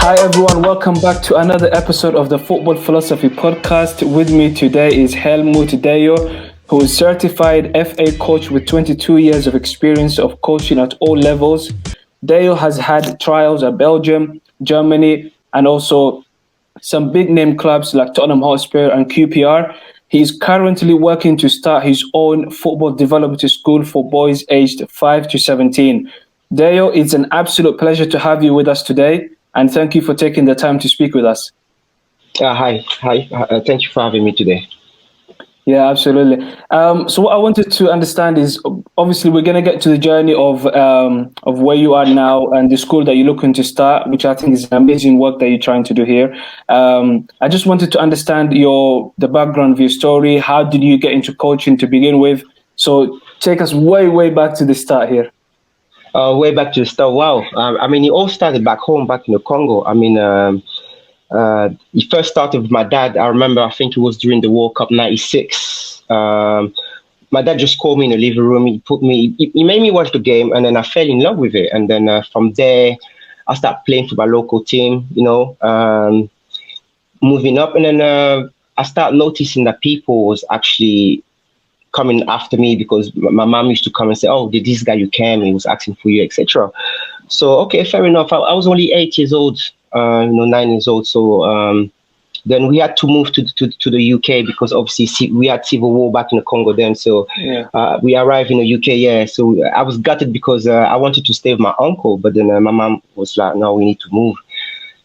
Hi everyone, welcome back to another episode of the Football Philosophy Podcast. With me today is Helmut Dayo, who is certified FA coach with 22 years of experience of coaching at all levels. Dayo has had trials at Belgium, Germany, and also some big name clubs like Tottenham Hotspur and QPR. He's currently working to start his own football development school for boys aged 5 to 17. Dayo, it's an absolute pleasure to have you with us today, and thank you for taking the time to speak with us. Hi. Thank you for having me today. Yeah, absolutely. So what I wanted to understand is, obviously, we're going to get to the journey of where you are now and the school that you're looking to start, which I think is amazing work that you're trying to do here. I just wanted to understand the background of your story. How did you get into coaching to begin with? So take us way back to the start here. Way back to the start. Wow. It all started back home, back in the Congo. It first started with my dad. I remember, I think it was during the World Cup '96. My dad just called me in the living room. He made me watch the game, and then I fell in love with it. And then from there, I started playing for my local team, moving up. And then I started noticing that people was actually coming after me because my mom used to come and say, "Oh, did this guy you came? He was asking for you, etc." So okay, fair enough. I was only 8 years old, 9 years old. So then we had to move to the UK because obviously we had civil war back in the Congo then. So we arrived in the UK. Yeah. So I was gutted because I wanted to stay with my uncle, but then my mom was like, "No, we need to move."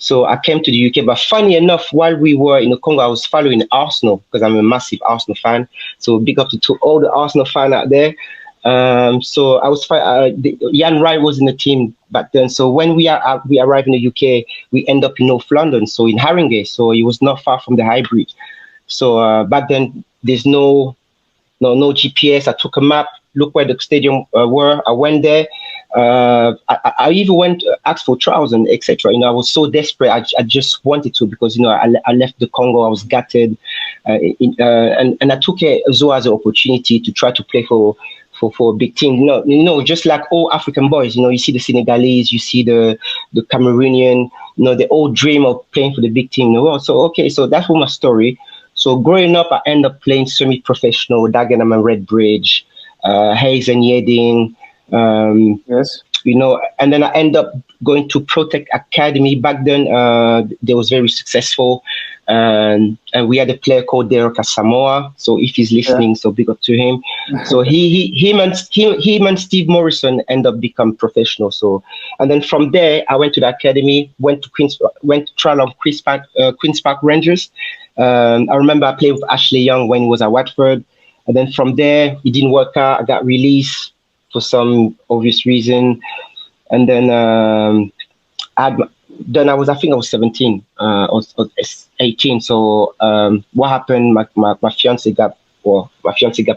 So I came to the UK, but funny enough, while we were in the Congo, I was following Arsenal because I'm a massive Arsenal fan. So big up to all the Arsenal fans out there. So I was Jan Wright was in the team back then. So when we arrived in the UK, we end up in North London, so in Haringey. So it was not far from the High Bridge. So back then there's no GPS. I took a map, look where the stadium were. I went there. I even went asked for trials and etc. I was so desperate. I just wanted to because I left the Congo. I was gutted, and I took it as well as an opportunity to try to play for a big team. Just like all African boys. You see the Senegalese, you see the Cameroonian. They all dream of playing for the big team in the world. So okay, so that's my story. So growing up, I ended up playing semi-professional, Dagenham and Redbridge, Hayes and Yeding. Yes. And then I end up going to Protect Academy. Back then, they was very successful, and we had a player called Dayo Samoa. So if he's listening, so big up to him. So him and Steve Morrison end up become professional. So, and then from there, I went to the academy, went to trial of Queens Park Rangers. I remember I played with Ashley Young when he was at Watford, and then from there, it didn't work out. I got released for some obvious reason, and then I was 17 or 18. So what happened? My fiance got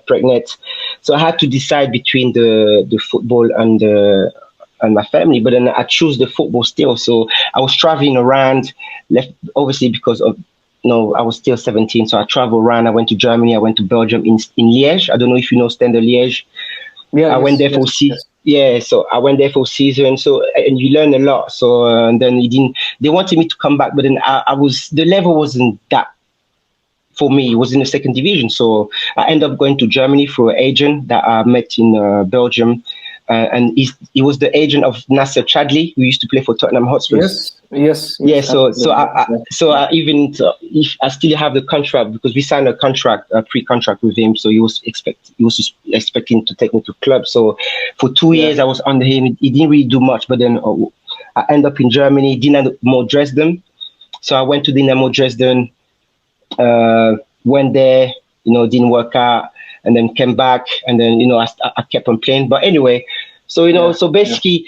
pregnant, so I had to decide between the football and my family. But then I chose the football still. So I was traveling around, left obviously because of. No, I was still 17, so I traveled around. I went to Germany, I went to Belgium, in Liège. I don't know if you know Stade Liège. Yeah, I went there for season. Yeah, so I went there for season. So and you learn a lot. So and then they wanted me to come back, but then the level wasn't that for me. It was in the second division. So I ended up going to Germany for an agent that I met in Belgium. And he was the agent of Nasser Chadli, who used to play for Tottenham Hotspur. Yes. Yeah. So if I still have the contract because we signed a pre-contract with him. So he was expecting to take me to club. So for 2 years I was under him. He didn't really do much, but then I ended up in Germany, Dynamo Dresden. So I went to Dynamo Dresden, went there, didn't work out. And then came back, and then I kept on playing. But anyway, so so basically,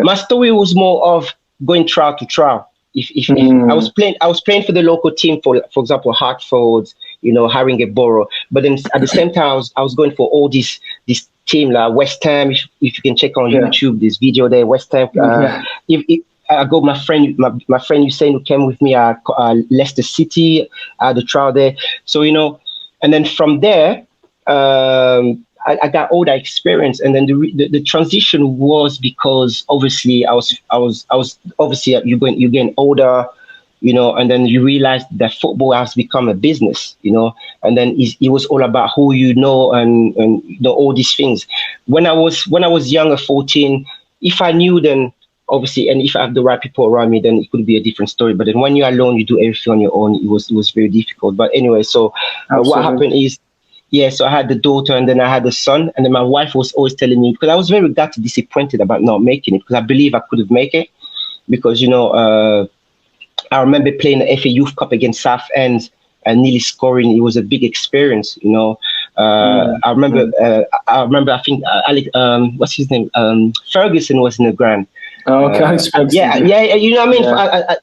my story was more of going trial to trial. If I was playing for the local team for example, Hartford, Haringey Borough. But then at the same time, I was going for all this team like West Ham. If you can check on YouTube, this video there, West Ham. If I got my friend Usain who came with me at Leicester City, the trial there. So and then from there. I got all that experience, and then the transition was because obviously I was obviously you're getting older, and then you realize that football has become a business, and then it was all about who and all these things. When I was younger, 14, if I knew, then obviously, and if I have the right people around me, then it could be a different story. But then when you're alone, you do everything on your own. It was very difficult. But anyway, so what Absolutely. happened is, yeah, so I had the daughter and then I had the son, and then my wife was always telling me, because I was very gutted, disappointed about not making it, because I believe I could have made it, because I remember playing the FA Youth Cup against Southend and nearly scoring. It was a big experience. Mm, I remember. mm. I remember. I think Alex, what's his name? Ferguson was in the ground. Oh, okay, Alex Ferguson. Yeah, Yeah. yeah. You know what I mean? Yeah.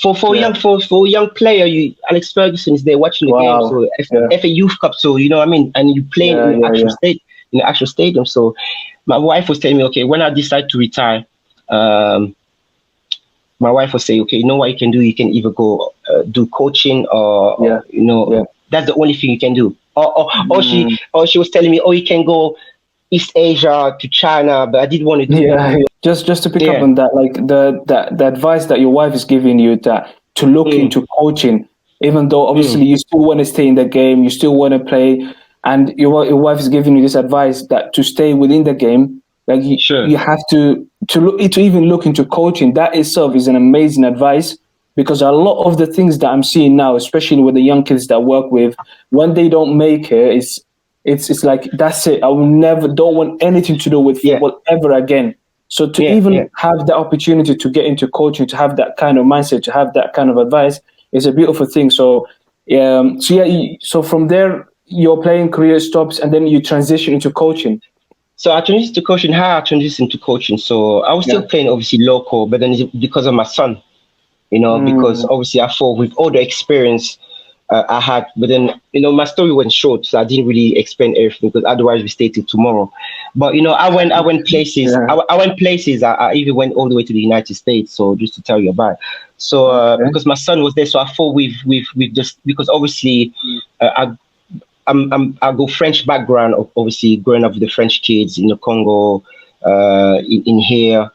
For Yeah. a young player, Alex Ferguson is there watching the game. Wow. So Yeah. FA Youth Cup. So you know what I mean? And you playing in Yeah. the Yeah. actual Yeah. state in the actual stadium. So my wife was telling me, okay, when I decide to retire, um, my wife was saying, okay, you know what you can do? You can either go do coaching, Yeah. or Yeah. that's the only thing you can do. Mm. Or she was telling me, oh, you can go East Asia to China, but I didn't want to do that. Yeah, yeah. Just to pick up Yeah. on that, like the advice that your wife is giving you, that to look Mm, into coaching, even though mm, obviously you still want to stay in the game, you still want to play, and your wife is giving you this advice that to stay within the game, like sure. you have to look to even look into coaching. That itself is an amazing advice, because a lot of the things that I'm seeing now, especially with the young kids that I work with, when they don't make it, it's like that's it. I will never don't want anything to do with Yeah. football ever again. So to Yeah. Yeah. even have the opportunity to get into coaching, to have that kind of mindset, to have that kind of advice, is a beautiful thing. So yeah, so from there your playing career stops, and then you transition into coaching. So I transitioned to coaching. How I transitioned to coaching. So I was still Yeah. playing obviously local, but then it's because of my son, because Mm, obviously I thought with all the experience I had, but then my story went short, so I didn't really explain everything, because otherwise we stay till tomorrow. But I went places. yeah. I went places. I even went all the way to the United States. So just to tell you about it. So Okay. because my son was there, so I thought with just because obviously I go French background, obviously growing up with the French kids in the Congo, in here.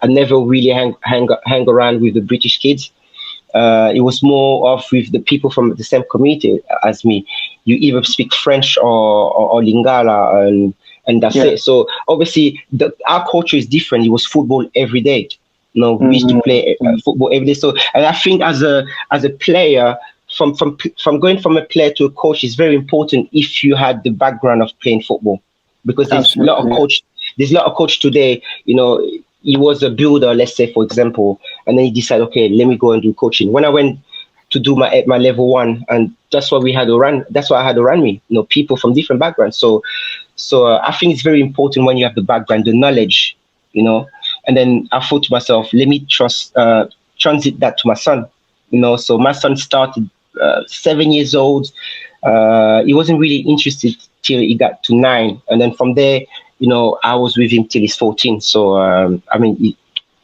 I never really hang around with the British kids. It was more of with the people from the same community as me. You either speak French or Lingala, and that's Yeah. it. So obviously our culture is different. It was football every day. We used to Mm, play mm. football every day. So, and I think as a player, from going from a player to a coach is very important if you had the background of playing football, because Absolutely. there's a lot of coach today. He was a builder, let's say for example, and then he decided, okay, let me go and do coaching. When I went to do my level one, and that's why we had to run. That's why I had to run me. People from different backgrounds. So I think it's very important when you have the background, the knowledge, you know. And then I thought to myself, let me transit that to my son, So my son started 7 years old. He wasn't really interested till he got to 9, and then from there, I was with him till he's 14. So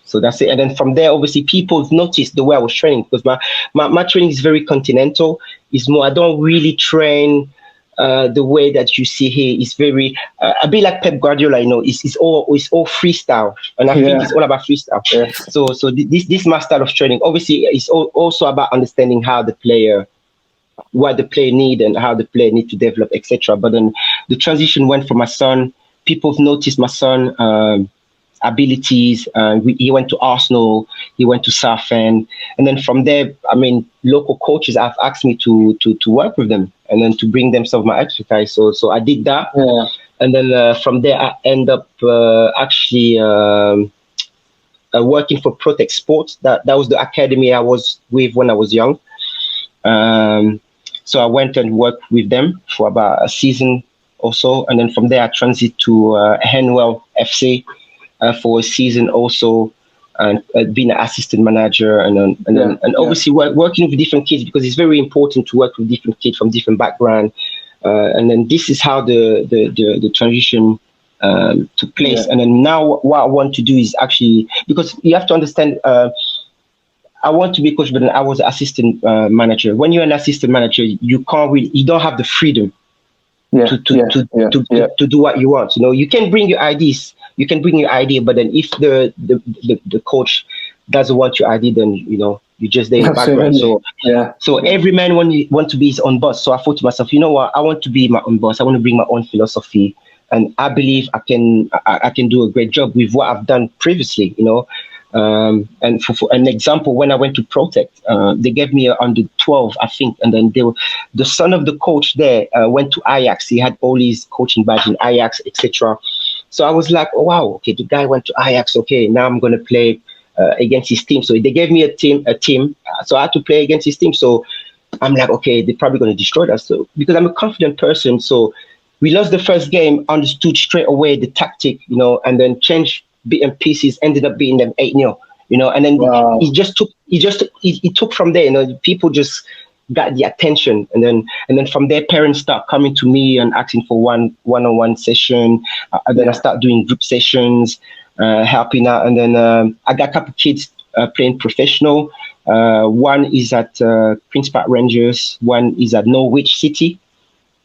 so that's it. And then from there, obviously, people noticed the way I was training, because my training is very continental. It's more, I don't really train the way that you see here. Is very a bit like Pep Guardiola. It's all freestyle, and I think Yeah. it's all about freestyle. Yeah. So this my style of training. Obviously, it's also about understanding what the player need and how the player need to develop, etc. But then the transition went from my son. People noticed my son. Abilities. He went to Arsenal. He went to Southend, and then from there, local coaches have asked me to work with them, and then to bring them some of my expertise. So I did that, Yeah. and then from there I end up actually working for Protect Sports. That was the academy I was with when I was young. Um, so I went and worked with them for about a season or so, and then from there I transit to Henwell FC for a season also, and being an assistant manager, Yeah. and Yeah. obviously working with different kids, because it's very important to work with different kids from different background. And then this is how the transition took place. Yeah. And then now what I want to do is actually, because you have to understand, I want to be a coach, but then I was an assistant manager. When you're an assistant manager, you don't have the freedom. Yeah, to to yeah, to yeah, to, yeah. to, to do what you want. You can bring your ideas, but then if the coach doesn't want your idea, then you're just there in the background. Absolutely. So Yeah, so every man want to be his own boss. So I thought to myself, you know what? I want to be my own boss. I want to bring my own philosophy, and I believe I can do a great job with what I've done previously. And for an example, when I went to Protect, they gave me a under 12, I think, and then the son of the coach there went to Ajax. He had all his coaching badge in Ajax, etc. So I was like, oh wow, okay, the guy went to Ajax. Okay, now I'm gonna play against his team. So they gave me a team. So I had to play against his team. So I'm like, okay, they're probably going to destroy us. So because I'm a confident person, so we lost the first game, understood straight away the tactic, and then changed bit and pieces, ended up beating them 8-0, and then wow. it took from there, people just got the attention, and then from there parents start coming to me and asking for one-on-one session, and then I Yeah. start doing group sessions, helping out, and then I got a couple kids playing professional. One is at Queen's Park Rangers, one is at Norwich City,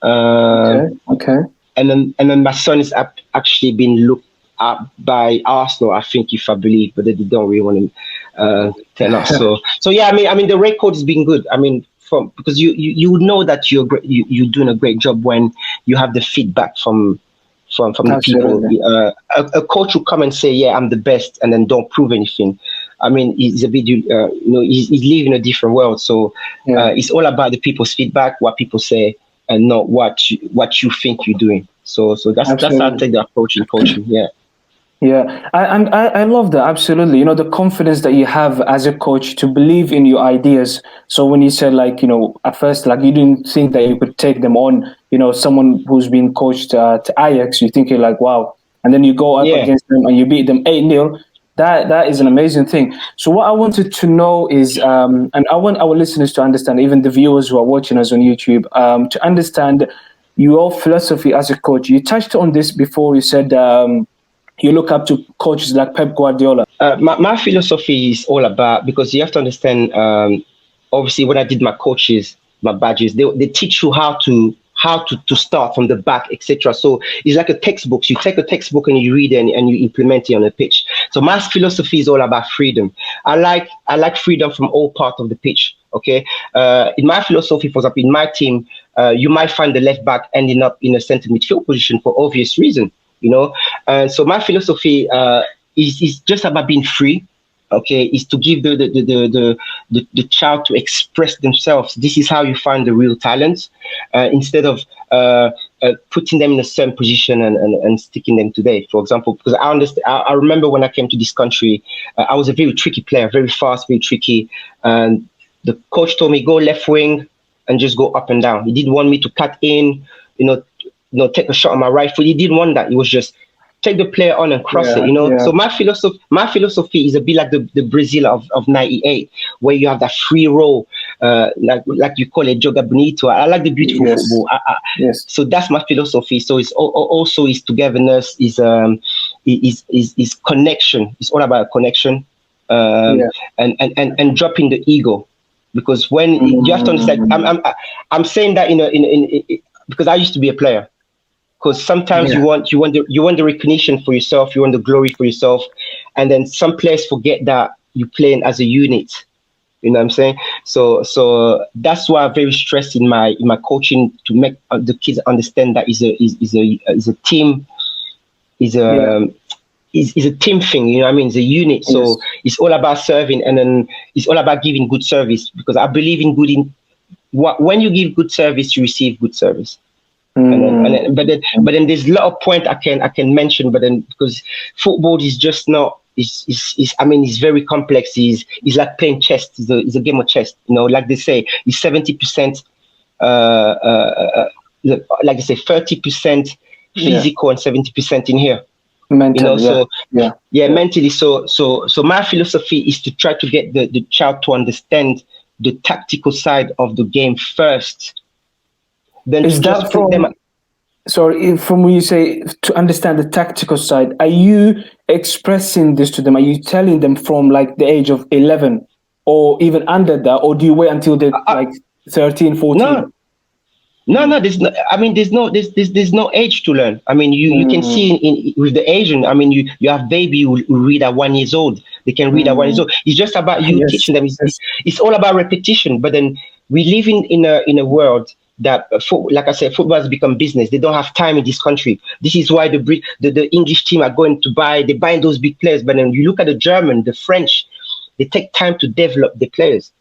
uh, Okay. Okay. and then my son is actually being looked at by Arsenal, I think, if I believe, but they don't really want to tell us. So yeah, I mean, the record has been good. I mean, because you would know that you're doing a great job when you have the feedback from the people. Absolutely. A coach will come and say, "Yeah, I'm the best," and then don't prove anything. I mean, he's a bit, he's living a different world. So Yeah. it's all about the people's feedback, what people say, and not what you think you're doing. So that's how I Absolutely. take the approach in coaching. Yeah. Yeah, I love that. Absolutely. The confidence that you have as a coach to believe in your ideas. So when you said, like, at first, like, you didn't think that you could take them on, someone who's been coached to Ajax, you're thinking like, wow. And then you go up Yeah. against them and you beat them 8-0. That is an amazing thing. So what I wanted to know is, and I want our listeners to understand, even the viewers who are watching us on YouTube, to understand your philosophy as a coach. You touched on this before. You said, you look up to coaches like Pep Guardiola. My philosophy is all about, because you have to understand. Obviously, when I did my coaches, my badges, they teach you how to start from the back, etc. So it's like a textbook. You take a textbook and you read it and you implement it on the pitch. So my philosophy is all about freedom. I like freedom from all parts of the pitch. Okay. In my philosophy, for example, in my team, you might find the left back ending up in a centre midfield position for obvious reason. And so my philosophy is just about being free. Okay, is to give the child to express themselves. This is how you find the real talents, instead of putting them in a certain position and sticking them today. For example, because I understand, I remember when I came to this country, I was a very tricky player, very fast, very tricky, and the coach told me, go left wing and just go up and down. He didn't want me to cut in, take a shot on my right foot. He didn't want that. It was just take the player on and cross it. Yeah, yeah, So my philosophy is a bit like the Brazil of '98, where you have that free roll, like you call it joga bonito. I like the beautiful yes, football. yes, So that's my philosophy. So it's also is togetherness, is connection. It's all about connection, um, yeah. and dropping the ego, because when you have to understand, Mm, I'm saying that because I used to be a player. Because sometimes yeah, you want the recognition for yourself, you want the glory for yourself, and then some players forget that you're playing as a unit. You know what I'm saying? So that's why I'm very stressed in my coaching, to make the kids understand that is a team, is yeah, a is a team thing. You know what I mean? It's a unit. yes. So it's all about serving, and then it's all about giving good service, because I believe in good in what when you give good service, you receive good service. And then, and Mm, then, but then there's a lot of point I can mention, but then because football is just not is I mean, it's very complex. It's like playing chess. It's a game of chess. Like they say, it's 70%, like I say, 30% yeah, physical and 70% in here. mentally, yeah, So yeah, yeah, yeah. mentally. So my philosophy is to try to get the child to understand the tactical side of the game first, then to Is just that put them. from when you say to understand the tactical side, are you expressing this to them? Are you telling them from like the age of 11 or even under that, or do you wait until they're Uh, like 13, no, 14? No, there's no. I mean, there's no age to learn. I mean, you can see Mm, in with the Asian. I mean, you have baby who read at 1 years old. They can read at 1 years mm. old. It's just about you Yes, teaching them. yes, It's all about repetition. But then we live in a world that, like I said, football has become business. They don't have time in this country. This is why the English team are going to they're buying those big players. But then you look at the German, the French, they take time to develop the players.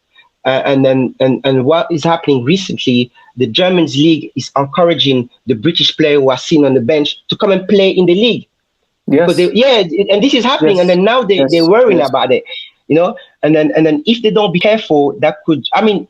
And what is happening recently, the Germans league is encouraging the British player who are seen on the bench to come and play in the league because yes, and this is happening, and yes, then now they're yes, worrying yes. about it, and then if they don't be careful, that could, I mean,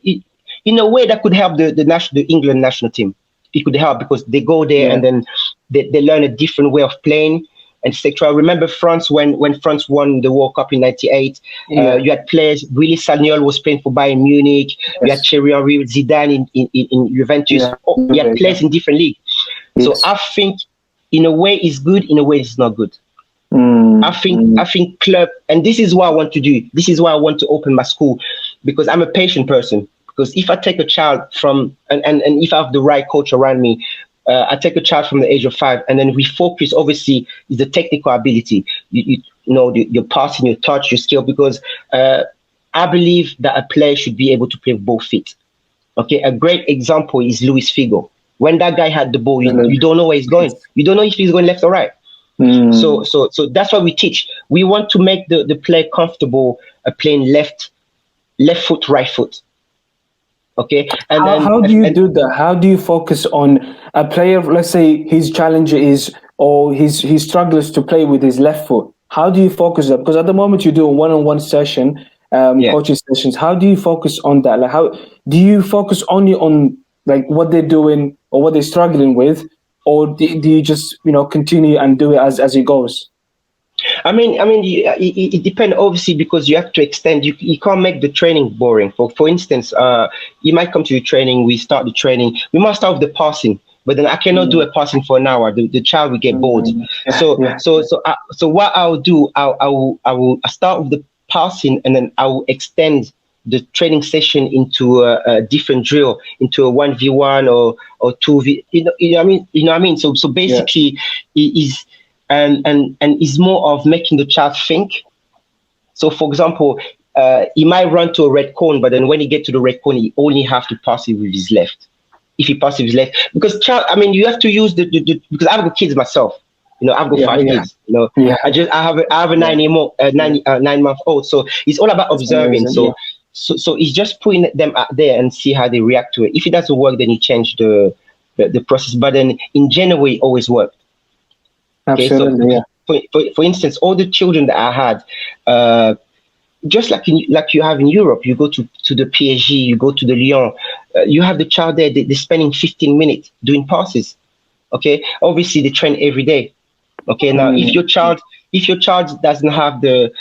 in a way that could help the England national team. It could help because they go there Yeah, and then they learn a different way of playing, etc. Remember France when France won the World Cup in '98. yeah, You had players. Willy Sagnol was playing for Bayern Munich. You had yes, Thierry Henry, Zidane in Juventus. yeah, Oh, you had Juve, yeah, players in different leagues. So yes. I think in a way it's good, in a way it's not good. I Mm, think mm, I think club, and this is what I want to do. This is why I want to open my school, because I'm a patient person. Because if I take a child from and if I have the right coach around me, I take a child from the age of 5, and then we focus. Obviously, is the technical ability. Your passing, your touch, your skill. Because I believe that a player should be able to play with both feet. Okay, a great example is Luis Figo. When that guy had the ball, you absolutely. don't know where he's going. Yes. You don't know if he's going left or right. So Mm. so so that's what we teach. We want to make the player comfortable playing left foot, right foot. Okay, and then How do you do that? How do you focus on a player? Let's say his challenge is, or he struggles to play with his left foot. How do you focus that? Because at the moment you do a one-on-one session, yeah. coaching sessions. How do you focus on that? Like, how do you focus only on like what they're doing or what they're struggling with, or do you just continue and do it as it goes? It depends, obviously, because you have to extend. You can't make the training boring. For instance, you might come to the training. We start the training. We must start with the passing, but then I cannot do Mm, a passing for an hour. The child will get bored. yeah, So yeah, so so uh, so what I'll do, I will start with the passing, and then I will extend the training session into a different drill, into a 1v1 or 2v. What I mean. So yeah. basically, it is and is more of making the child think. So, for example, he might run to a red cone, but then when he get to the red cone, he only have to pass it with his left. If he passes with his left, because child, you have to use the because I've got kids myself. I've got Yeah, 5 kids. yeah, I have a yeah, 9-month old. So it's all about that's observing. amazing. Yeah, So it's just putting them out there and see how they react to it. If it doesn't work, then you change the process. But then in general, it always works. Okay, so absolutely. Yeah, for instance, all the children that I had, just like you have in Europe, you go to the PSG, you go to the Lyon, you have the child there. They're spending 15 minutes doing passes. Okay, obviously they train every day. Okay, now mm, if your child doesn't have the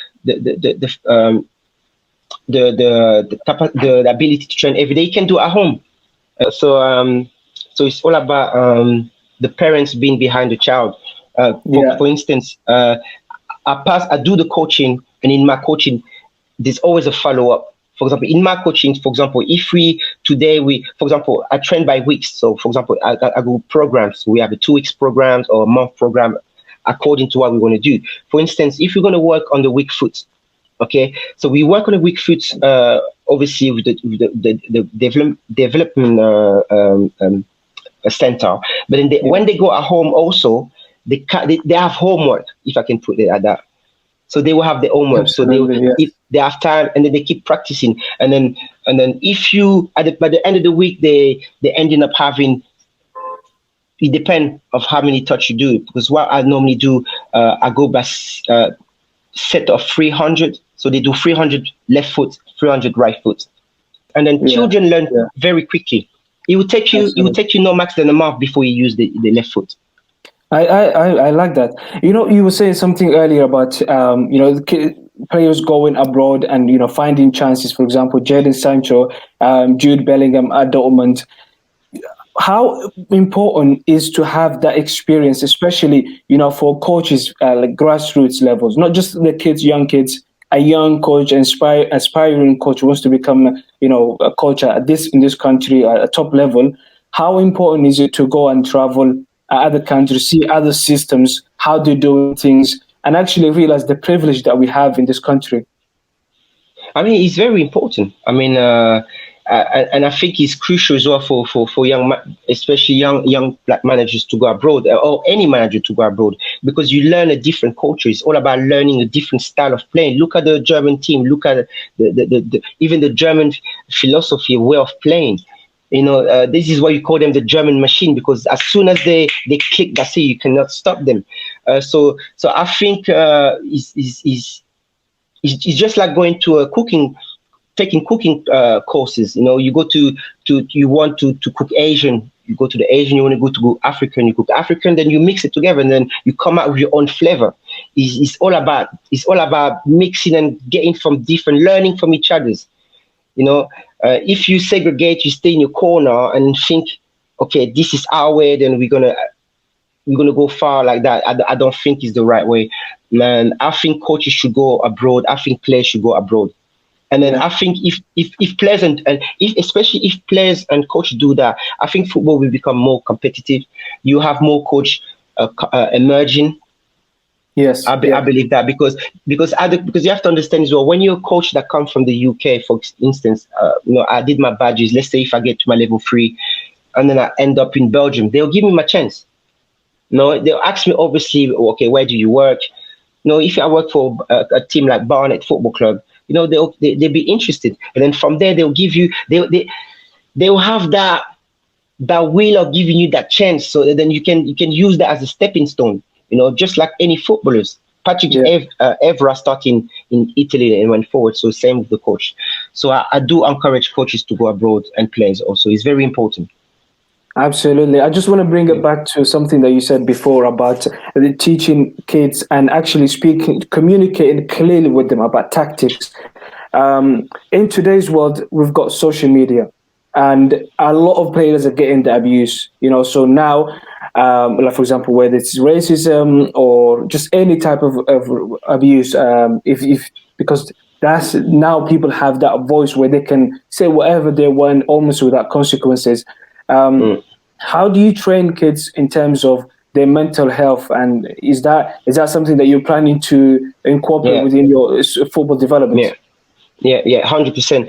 ability to train every day, you can do it at home. So it's all about the parents being behind the child. yeah, For instance, I do the coaching, and in my coaching, there's always a follow up. For example, in my coaching, for example, if for example, I train by weeks. So, for example, I go programs. We have a 2 weeks programs or a month program according to what we want to do. For instance, if you're going to work on the weak foot, okay, so we work on the weak foot, obviously with the development center. But then yeah, when they go at home, also they have homework, if I can put it like that. So they will have their homework. So absolutely. if Yes. they have time, and then they keep practicing, and then if you by the end of the week they ending up having. It depends of how many touch you do, because what I normally do, I go by set of 300. So they do 300 left foot, 300 right foot, and then Yeah, children learn yeah, very quickly. absolutely. No max than a month before you use the left foot. I like that. You were saying something earlier about players going abroad and finding chances. For example, Jadon Sancho, Jude Bellingham at Dortmund. How important is to have that experience, especially for coaches like grassroots levels, not just the kids, young kids. A young coach, aspiring coach who wants to become a coach at in this country at a top level. how important is it to go and travel other countries, see other systems, how they're doing things, and actually realize the privilege that we have in this country? I mean, it's very important. I mean, and I think it's crucial as well for especially young black managers to go abroad, or any manager to go abroad, because you learn a different culture. It's all about learning a different style of playing. Look at the German team. Look at even the German philosophy, way of playing. This is why you call them the German machine, because as soon as they click, that's it. You cannot stop them. So I think it's just like going to a taking cooking courses. You go to you want to cook Asian, you go to the Asian. You want to go African, you cook African. Then you mix it together, and then you come out with your own flavor. It's all about mixing and getting from different, learning from each other's. If you segregate, you stay in your corner and think, okay, this is our way, then we're gonna go far like that. I don't think is the right way, man. I think coaches should go abroad. I think players should go abroad. And then I think if players and if especially if players and coaches do that, I think football will become more competitive. You have more coach emerging. Yes, I believe that because you have to understand as well, when you're a coach that comes from the UK, for instance, I did my badges. Let's say if I get to my level 3, and then I end up in Belgium, they'll give me my chance. No, they'll ask me obviously, okay, where do you work? If I work for a team like Barnet Football Club, they'll be interested, and then from there they'll give you they'll have that will of giving you that chance, so that then you can use that as a stepping stone. Just like any footballers. Patrick Evra started in Italy and went forward. So same with the coach. So I do encourage coaches to go abroad, and players also. It's very important. Absolutely. I just want to bring it back to something that you said before about teaching kids and actually communicating clearly with them about tactics. In today's world, we've got social media, and a lot of players are getting the abuse. So now, like for example, whether it's racism or just any type of abuse, if because that's now people have that voice where they can say whatever they want, almost without consequences. How do you train kids in terms of their mental health, and is that something that you're planning to incorporate within your football development? Yeah, 100%.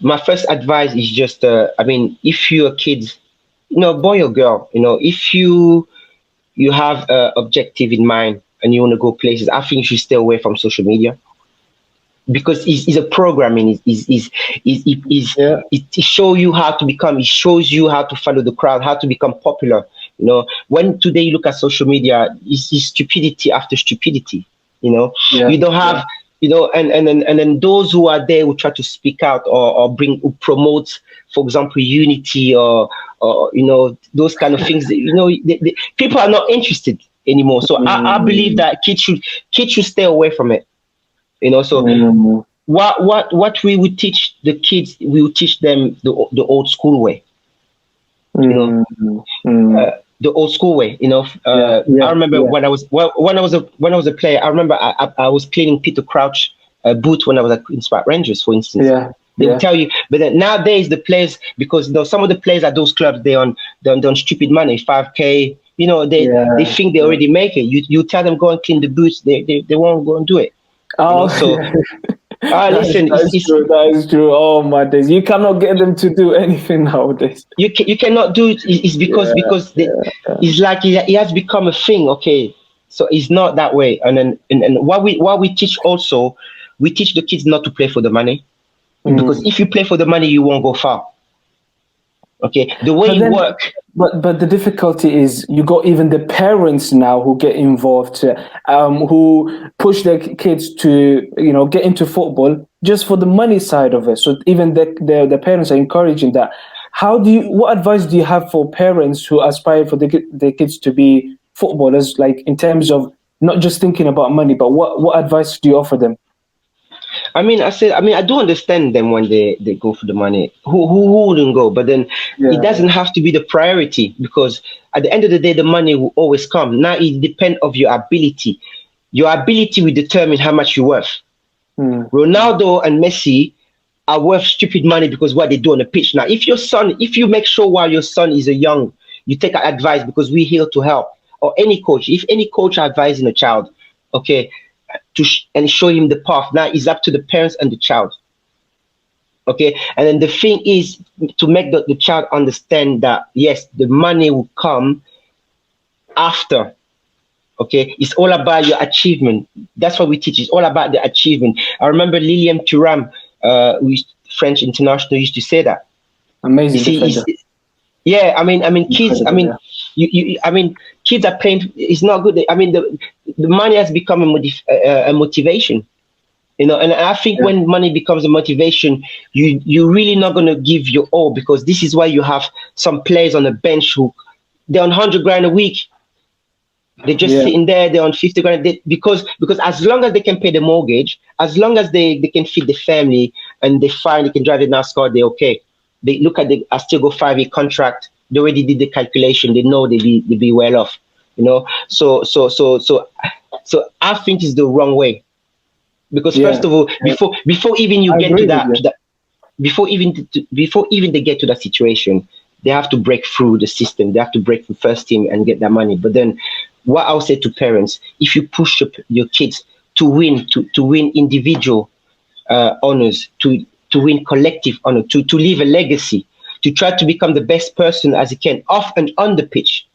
My first advice is just, if you're a kid, boy or girl, if you have an objective in mind and you want to go places, I think you should stay away from social media, because it's a programming. It shows you how to become. It shows you how to follow the crowd, how to become popular. When today you look at social media, it's stupidity after stupidity. You don't have. And then those who are there who try to speak out or promote, for example, unity or those kind of things. People are not interested anymore. So I believe that kids should stay away from it. So what we would teach the kids, we would teach them the old school way. The old school way. I remember when I was a player. I remember I was cleaning Peter Crouch boot when I was at Queen's Park Rangers, for instance. They'll tell you, but then nowadays the players, because some of the players at those clubs, they're on stupid money, 5K. They think they already make it. You tell them go and clean the boots, they won't go and do it. So. Listen, that is true. Oh my days! You cannot get them to do anything nowadays. You cannot do it. It's because it's like it has become a thing. Okay, so it's not that way. And then what we teach also, we teach the kids not to play for the money, because if you play for the money, you won't go far. Okay, the way you work. But the difficulty is you got even the parents now who get involved, who push their kids to get into football just for the money side of it. So even the parents are encouraging that. What advice do you have for parents who aspire for their kids to be footballers, like in terms of not just thinking about money, but what advice do you offer them? I do understand them when they go for the money. Who wouldn't go? But then it doesn't have to be the priority, because at the end of the day, the money will always come. Now it depends on your ability. Your ability will determine how much you're worth. Ronaldo and Messi, are worth stupid money because what they do on the pitch. Now, if you make sure while your son is a young, you take advice because we're here to help, or any coach, if any coach are advising a child, okay, and show him the path. Now it's up to the parents and the child. Okay, and then the thing is to make the child understand that yes, the money will come after. Okay, it's all about your achievement. That's what we teach. It's all about the achievement. I remember Lilian Thuram, French international, used to say that. Amazing defender. Yeah, I mean, kids. I mean, I mean, kids are playing. It's not good. I mean, the money has become a motivation. You know, and I think when money becomes a motivation, you're really not going to give your all, because this is why you have some players on the bench who they're on 100 grand a week. They're just sitting there. They're on 50 grand because as long as they can pay the mortgage, as long as they can feed the family and they can drive a NASCAR, they're okay. They look at I still go 5-year contract. They already did the calculation. They know they be well off. You know, so I think it's the wrong way. Because first of all, before even you get to that, before even they get to that situation, they have to break through the system. They have to break through first team and get that money. But then, what I'll say to parents: if you push your kids to win, to win individual honors, to win collective honor, to leave a legacy, to try to become the best person as you can off and on the pitch,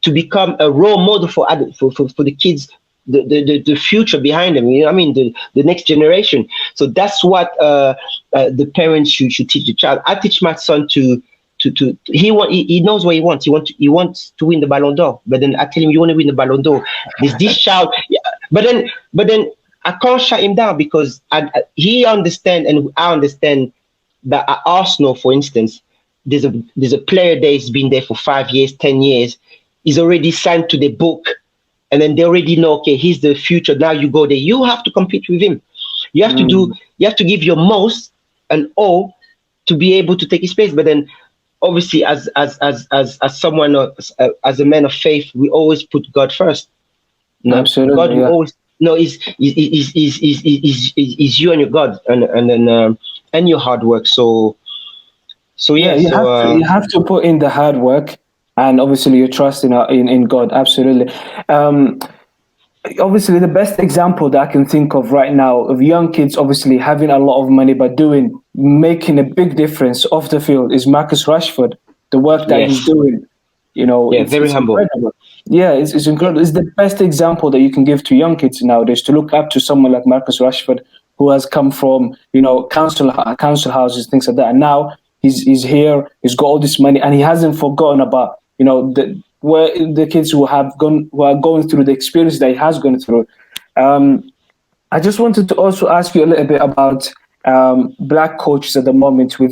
to become a role model for the kids. The future behind them, you know what I mean, the next generation. So that's what the parents should teach the child. I teach my son to he knows what he wants. He wants to win the Ballon d'Or. But then I tell him, you want to win the Ballon d'Or. There's this child, but then I can't shut him down because he understands and I understand that at Arsenal, for instance, there's a player there who's been there for 5 years, 10 years. He's already signed to the book. And then they already know, okay, he's the future. Now you go there. You have to compete with him. You have to give your most and all to be able to take his place. But then, obviously, as someone, as a man of faith, we always put God first. No, absolutely. God will always is you and your God and your hard work. So yeah. You have to put in the hard work. And obviously, you trust in God. Absolutely. Obviously, the best example that I can think of right now of young kids, obviously having a lot of money but making a big difference off the field is Marcus Rashford. The work that he's doing, you know, it's very humble. Incredible. Yeah, it's incredible. It's the best example that you can give to young kids nowadays, to look up to someone like Marcus Rashford, who has come from, you know, council houses, things like that, and now he's here. He's got all this money, and he hasn't forgotten about, you know, the kids who are going through the experience that he has gone through. I just wanted to also ask you a little bit about black coaches at the moment. We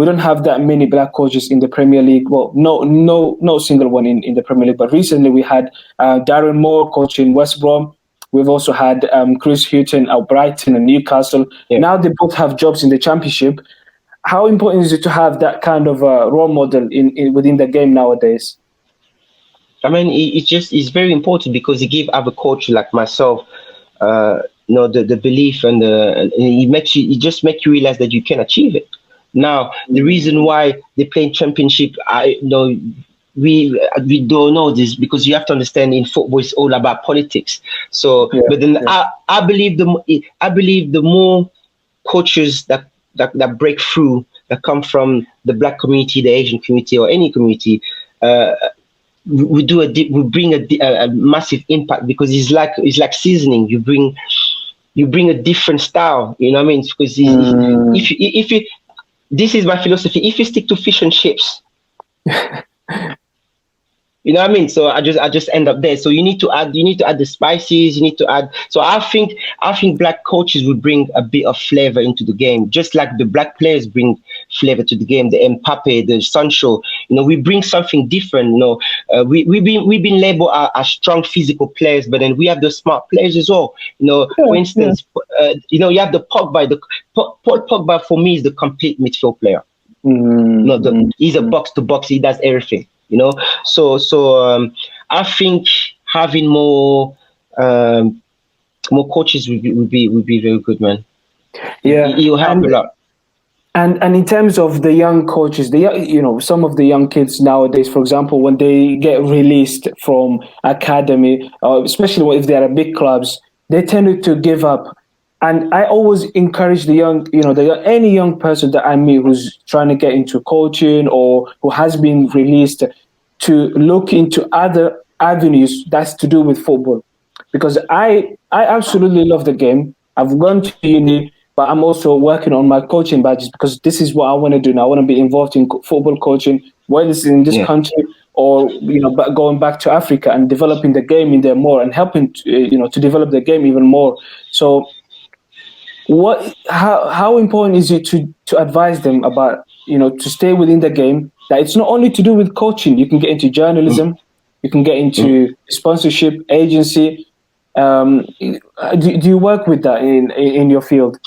don't have that many black coaches in the Premier League. Well, no single one in the Premier League. But recently we had Darren Moore coaching West Brom. We've also had Chris Hughton at Brighton and Newcastle. Yeah. Now they both have jobs in the Championship. How important is it to have that kind of role model within the game nowadays? I mean, it's very important because it gives other coach like myself, you know, the belief and it just makes you realize that you can achieve it. Now, the reason why they play Championship, we don't know this because you have to understand in football it's all about politics. So, but then I believe the more coaches that break through, that come from the black community, the Asian community, or any community, we bring a massive impact because it's like seasoning. You bring a different style. You know what I mean? Because if you, this is my philosophy. If you stick to fish and chips. You know what I mean? So I just end up there. So you need to add the spices. You need to add. So I think black coaches will bring a bit of flavor into the game, just like the black players bring flavor to the game. The Mbappe, the Sancho. You know, we bring something different. You know, we've been labeled as strong physical players, but then we have the smart players as well. You know, for instance, you know, you have the Pogba. Paul Pogba for me is the complete midfield player. He's a box to box. He does everything. You know, so I think having more coaches would be very good, man. Yeah, you'll help a lot. And in terms of the young coaches, some of the young kids nowadays, for example, when they get released from academy, especially if they are at big clubs, they tend to give up. And I always encourage the young, any young person that I meet who's trying to get into coaching or who has been released to look into other avenues that's to do with football, because I absolutely love the game. I've gone to uni, but I'm also working on my coaching badges because this is what I want to do now. I want to be involved in football coaching, whether it's in this Yeah. country or going back to Africa and developing the game in there more and helping to develop the game even more. So how important is it to advise them about to stay within the game, that it's not only to do with coaching, you can get into Mm, journalism, you can get mm. into sponsorship agency. Do you work with that in your field?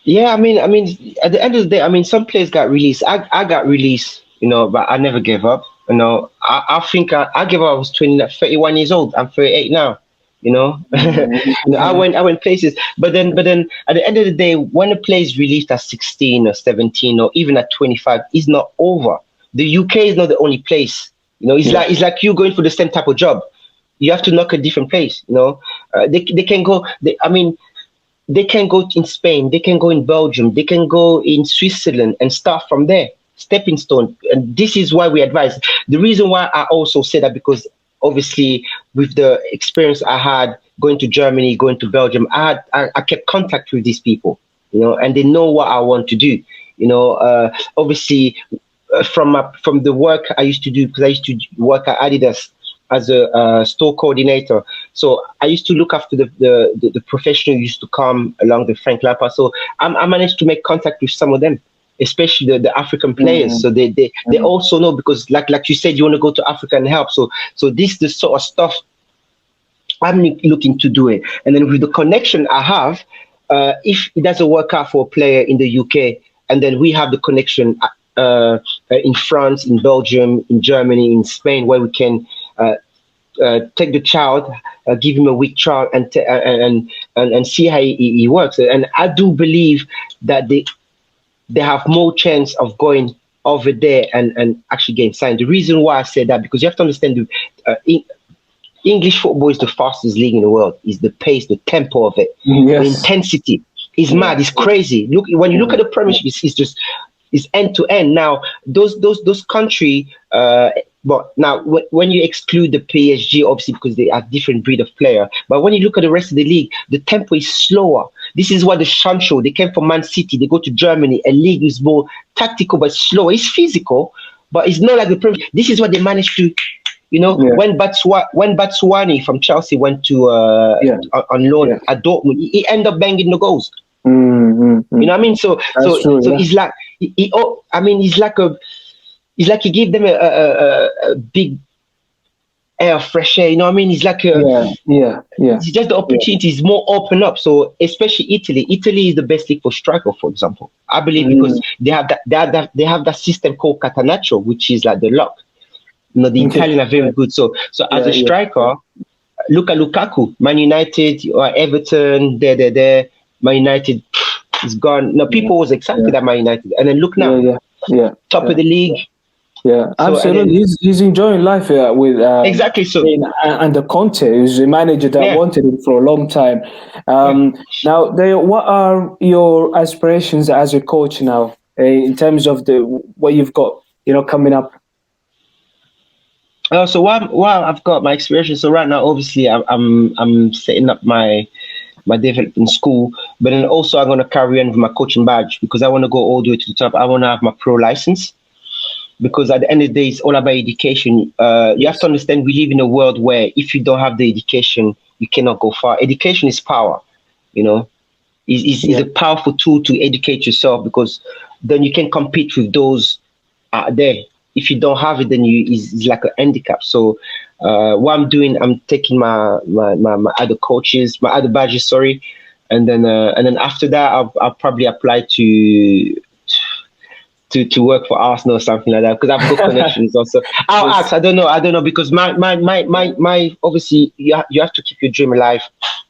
Yeah, at the end of the day, some players got released. I got released, but I never gave up. I think I gave up. I was 31 years old. I'm 38 now. Yeah. I went places, but then at the end of the day, when a player is released at 16 or 17 or even at 25, it's not over. The UK is not the only place. Yeah. It's like you going for the same type of job. You have to knock a different place. They can go. They can go in Spain, they can go in Belgium, they can go in Switzerland and start from there. Stepping stone. And this is why we advise. The reason why I also say that, because obviously with the experience I had going to Germany, going to Belgium, I kept contact with these people, and they know what I want to do. Obviously from the work I used to do, because I used to work at Adidas as a store coordinator. So I used to look after the professional who used to come along the Frank Lampard. So I managed to make contact with some of them, especially the African players. So they also know, because like you said, you want to go to Africa and help. So this is the sort of stuff I'm looking to do it. And then with the connection I have, if it doesn't work out for a player in the UK, and then we have the connection in France, in Belgium, in Germany, in Spain, where we can take the child, give him a week trial, and see how he works. And I do believe that they have more chance of going over there and actually getting signed. The reason why I said that, because you have to understand English football is the fastest league in the world. Is the pace, the tempo of it, the Yes. intensity is mad. It's crazy. Look, when you look at the Premiership, it's just end to end. Now those country, but now when you exclude the PSG, obviously because they are different breed of player, but when you look at the rest of the league, the tempo is slower. This is what the Sancho, they came from Man City, they go to Germany, a league is more tactical but slow. It's physical, but it's not like the Premier. This is what they managed to. When Batshuayi from Chelsea went to on loan at Dortmund, he ended up banging the goals. You know what I mean? So true, he's like he's like he gave them a big air of fresh air. You know what I mean? He's like yeah. it's just the opportunities more open up. So especially Italy. Italy is the best league for striker, for example. I believe because they have that system called Catenaccio, which is like the lock. The Italians are very good. So as a striker, look at Lukaku, Man United or Everton, there. Man United is gone. Now people was excited at Man United, and then look now, top of the league. Yeah, so, absolutely. He's enjoying life with exactly. So and the Conte, who's a manager that wanted him for a long time. Now, what are your aspirations as a coach now in terms of what you've got, coming up? So while I've got my experience, so right now, obviously, I'm setting up my development school, but then also I'm going to carry on with my coaching badge, because I want to go all the way to the top. I want to have my pro license, because at the end of the day, it's all about education. You have to understand, we live in a world where if you don't have the education, you cannot go far. Education is power, It's a powerful tool to educate yourself, because then you can compete with those out there. If you don't have it, then it's like a handicap. So what I'm doing, I'm taking my other coaches, my other badges, sorry, and then after that, I'll probably apply to work for Arsenal or something like that, because I've got connections also. I'll ask. I don't know, because my obviously you have to keep your dream alive,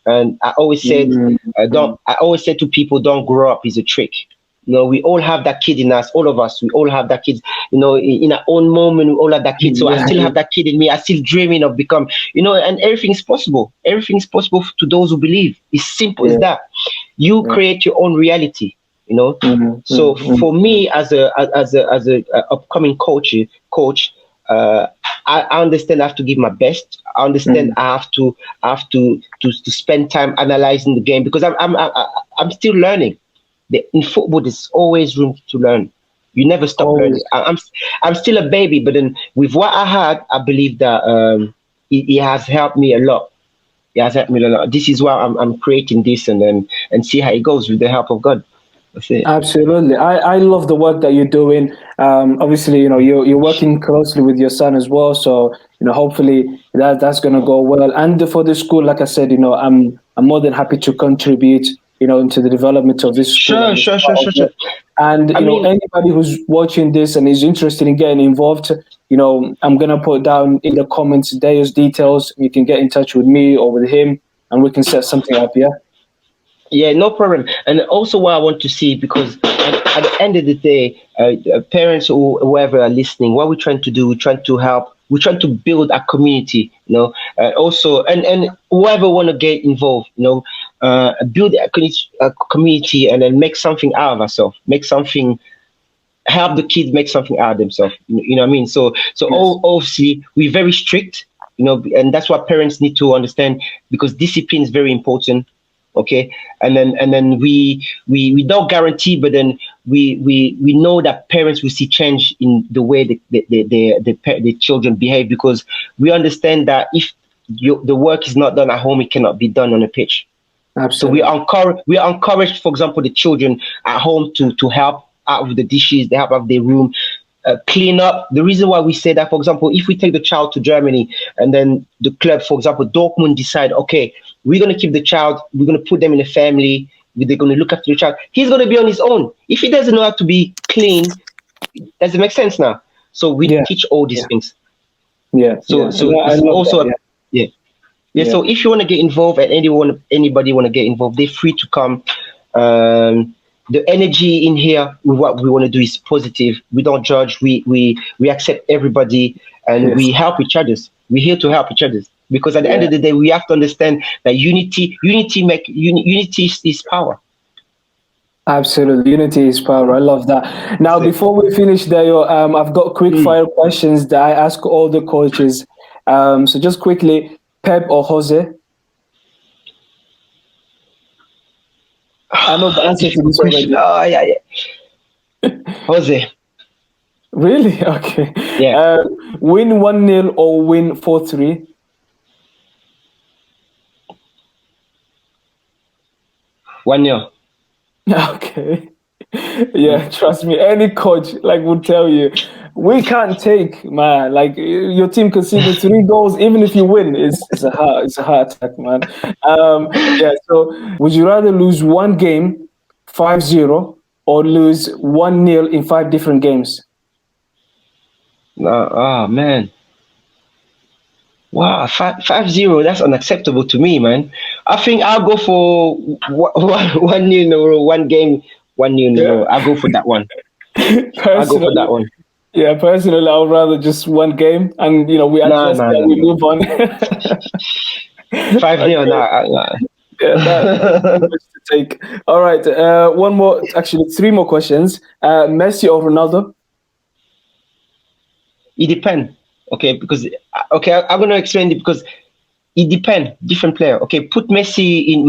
and I always said I always said to people, don't grow up is a trick. We all have that kid in us, all of us. We all have that kid, in our own moment. We all have that kid. So I Yeah, still have that kid in me. I still dreaming of become, and everything is possible. Everything is possible to those who believe. It's simple as yeah, that. You yeah. create your own reality. Mm, So mm, mm, for me, as a upcoming coach, uh, I understand I have to give my best. I understand mm. I have to spend time analyzing the game, because I'm still learning. In football, there's always room to learn. You never stop learning. Always. I'm still a baby, but then with what I had, I believe that it has helped me a lot. It has helped me a lot. This is why I'm creating this, and see how it goes with the help of God. That's it. Absolutely. I love the work that you're doing. Obviously, you're working closely with your son as well. So, hopefully that's going to go well. And for the school, like I said, I'm more than happy to contribute, into the development of this school Sure, and this sure, sure, part sure, of sure. it. And, I mean, anybody who's watching this and is interested in getting involved, I'm going to put down in the comments Dayo's details. You can get in touch with me or with him and we can set something up. Yeah. yeah, no problem. And also, what I want to see, because at the end of the day, parents or whoever are listening, what we're trying to do, we're trying to help. We're trying to build a community, also, and whoever want to get involved, build a community, and then make something out of ourselves, make something, help the kids make something out of themselves. You know what I mean? So Yes. obviously we're very strict, and that's what parents need to understand, because discipline is very important. Okay, and then we don't guarantee, but then we know that parents will see change in the way the children behave, because we understand that if the work is not done at home, it cannot be done on a pitch. So Absolutely. we are encouraged, for example, the children at home to help out with the dishes, they help out their room, clean up. The reason why we say that, for example, if we take the child to Germany, and then the club, for example, Dortmund, decide, okay, we're going to keep the child, we're going to put them in a family, they're going to look after the child. He's going to be on his own. If he doesn't know how to be clean, does it make sense now? So we Yeah. teach all these Yeah. things. Yeah. So Yeah. so I it's love that. also Yeah. yeah. Yeah, Yeah. so if you want to get involved, and anybody want to get involved, they're free to come. The energy in here with what we want to do is positive. We don't judge. We accept everybody, and Yes. we help each other. We're here to help each other, because at the end Yeah. of the day, we have to understand that unity is power. Absolutely. Unity is power. I love that. Now, That's it. before we finish, Dayo, I've got quick Mm. fire questions that I ask all the coaches. So just quickly, Pep or Jose? I know the answer to Difficult this question. already. Oh yeah, yeah. Jose. Really? Okay. Yeah. Uh, win 1-0 or win 4-3? 1-0. Okay. Yeah, trust me. Any coach would tell you, we can't take, man. Your team conceded 3 goals, even if you win, it's a heart attack, man. Yeah. So, would you rather lose one game 5-0 or lose 1-0 in 5 different games? No, oh man. Wow, 5-0. That's unacceptable to me, man. I think I'll go for one nil in a row, one game, 1-0 in a row. Yeah. I'll go for that one. I'll go for Personally, that one. yeah. Personally, I would rather just one game, and we No, adjust no, that, no, we no. move on. 5-0, Okay. no. Yeah, that's too much to take. All right, one more, actually, three more questions. Messi or Ronaldo? It depends. Okay, because okay, I'm gonna explain it, because it depends. Different player. Okay, put Messi in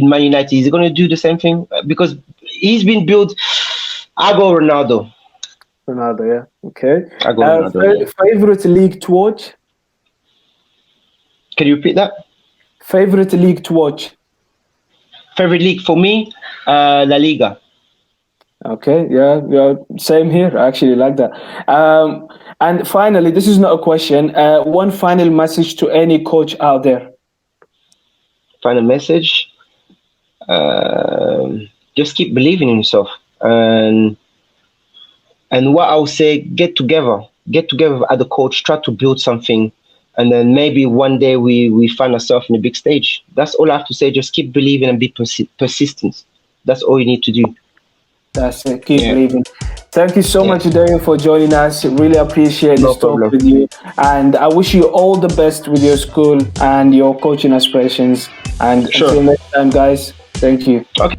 Man United. Is he gonna do the same thing? Because he's been built. I go Ronaldo. Ronaldo, yeah. Okay. I go Ronaldo. Yeah. Favorite league to watch? Can you repeat that? Favorite league to watch? Favorite league for me, La Liga. Okay, yeah, yeah, same here. I actually like that. And finally, this is not a question. One final message to any coach out there. Final message. Just keep believing in yourself, and what I would say, get together as a coach, try to build something, and then maybe one day we find ourselves in a big stage. That's all I have to say. Just keep believing and be persistent. That's all you need to do. That's it. Keep Yeah, believing. Thank you so yeah, much, Dayo, for joining us. Really appreciate no this talk problem. with you. And I wish you all the best with your school and your coaching aspirations. And Sure. until next time, guys, thank you. Okay.